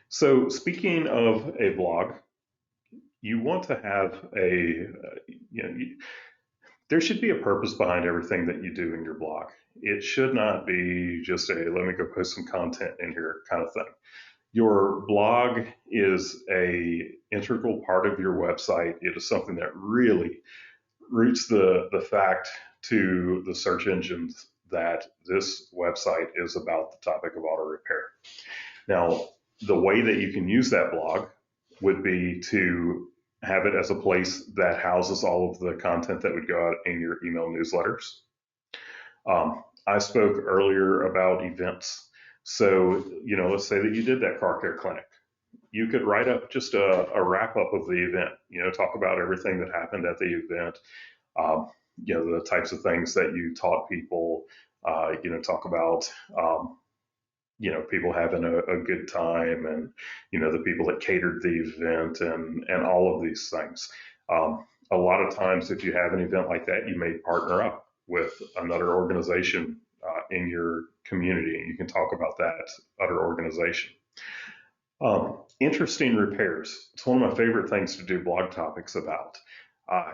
So, speaking of a blog, you want to have there should be a purpose behind everything that you do in your blog. It should not be just a let me go post some content in here kind of thing. Your blog is a integral part of your website. It is something that really roots the fact to the search engines that this website is about the topic of auto repair. Now, the way that you can use that blog would be to have it as a place that houses all of the content that would go out in your email newsletters. I spoke earlier about events. So, let's say that you did that car care clinic. You could write up just a wrap up of the event, talk about everything that happened at the event, the types of things that you taught people, talk about people having a good time and, the people that catered the event and all of these things. A lot of times, if you have an event like that, you may partner up with another organization in your community, and you can talk about that other organization. Interesting repairs. It's one of my favorite things to do blog topics about. Uh,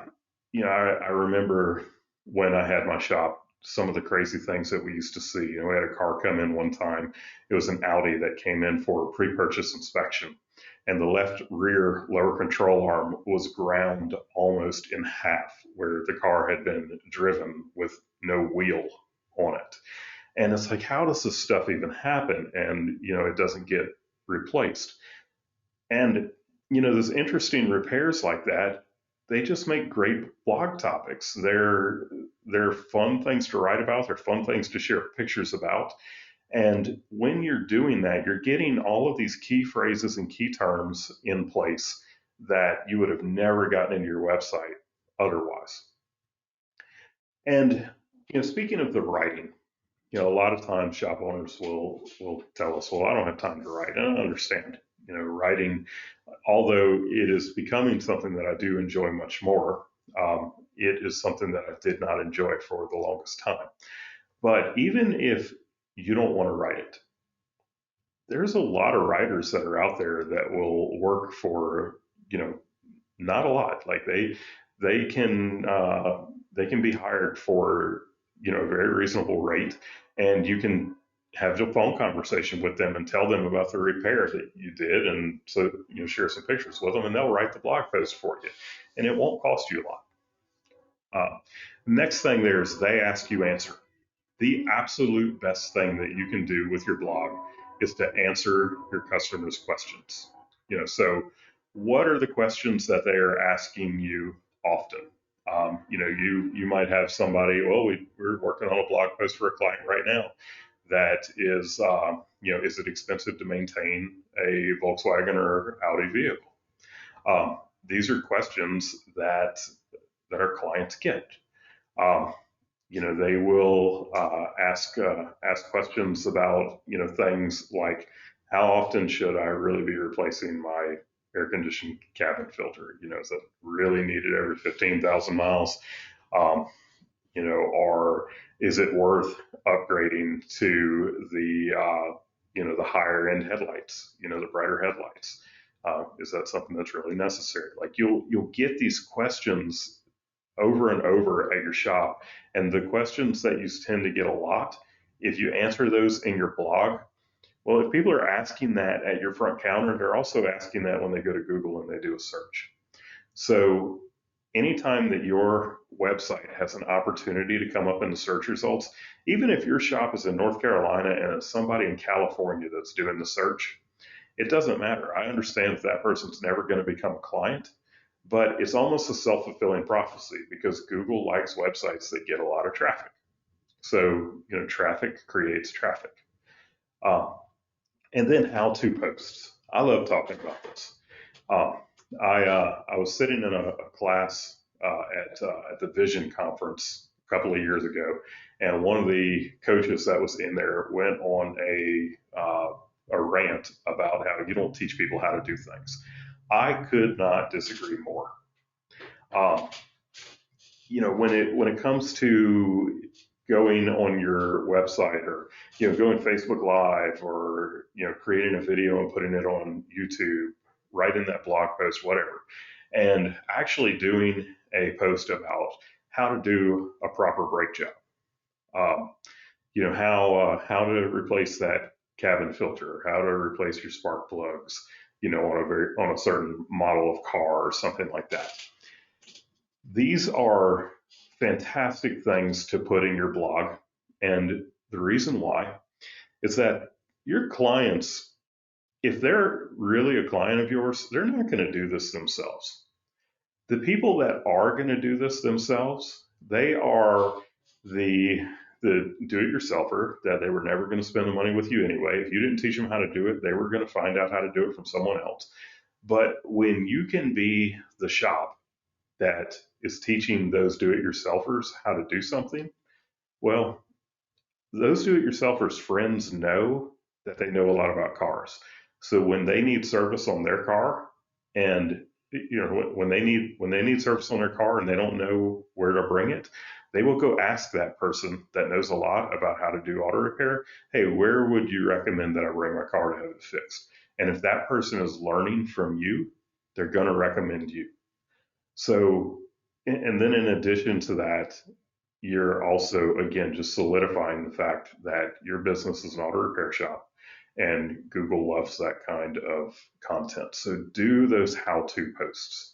I remember when I had my shop, some of the crazy things that we used to see. We had a car come in one time. It was an Audi that came in for pre-purchase inspection, and the left rear lower control arm was ground almost in half, where the car had been driven with no wheel on it. And it's like, how does this stuff even happen? And, it doesn't get replaced. And, those interesting repairs like that, they just make great blog topics. They're fun things to write about. They're fun things to share pictures about. And when you're doing that, you're getting all of these key phrases and key terms in place that you would have never gotten into your website otherwise. And, speaking of the writing, a lot of times shop owners will tell us, well, I don't have time to write. And I understand, writing, although it is becoming something that I do enjoy much more, it is something that I did not enjoy for the longest time. But even if you don't want to write it, there's a lot of writers that are out there that will work for, not a lot. Like they can be hired for, a very reasonable rate, and you can have a phone conversation with them and tell them about the repair that you did, and so share some pictures with them, and they'll write the blog post for you, and it won't cost you a lot. Next thing there is they ask, you answer. The absolute best thing that you can do with your blog is to answer your customers' questions. So what are the questions that they are asking you often? You might have somebody, well, we're working on a blog post for a client right now that is, is it expensive to maintain a Volkswagen or Audi vehicle? These are questions that our clients get. They will ask questions about things like, how often should I really be replacing my air conditioned cabin filter? Is it really needed every 15,000 miles? Or is it worth upgrading to the higher end headlights, the brighter headlights? Is that something that's really necessary? Like you'll get these questions over and over at your shop. And the questions that you tend to get a lot, if you answer those in your blog, well, if people are asking that at your front counter, they're also asking that when they go to Google and they do a search. So anytime that your website has an opportunity to come up in the search results, even if your shop is in North Carolina and it's somebody in California that's doing the search, it doesn't matter. I understand that person's never going to become a client, but it's almost a self-fulfilling prophecy because Google likes websites that get a lot of traffic. So, traffic creates traffic. Um, and then how-to posts. I love talking about this. Um, I was sitting in a class at the Vision conference a couple of years ago, and one of the coaches that was in there went on a rant about how you don't teach people how to do things. I could not disagree more. Um, when it comes to going on your website, or going Facebook Live, or creating a video and putting it on YouTube, writing that blog post, whatever, and actually doing a post about how to do a proper brake job. Um, how to replace that cabin filter, how to replace your spark plugs, on a certain model of car or something like that. These are fantastic things to put in your blog, and the reason why is that your clients, if they're really a client of yours, they're not going to do this themselves. The people that are going to do this themselves, they are the the do-it-yourselfer that they were never going to spend the money with you anyway. If you didn't teach them how to do it, they were going to find out how to do it from someone else. But when you can be the shop that is teaching those do-it-yourselfers how to do something, well, those do-it-yourselfers' friends know that they know a lot about cars. So when they need service on their car, and when they need service on their car and they don't know where to bring it, they will go ask that person that knows a lot about how to do auto repair, hey, where would you recommend that I bring my car to have it fixed? And if that person is learning from you, they're going to recommend you. So, and then in addition to that, you're also, again, just solidifying the fact that your business is an auto repair shop, and Google loves that kind of content. So do those how-to posts.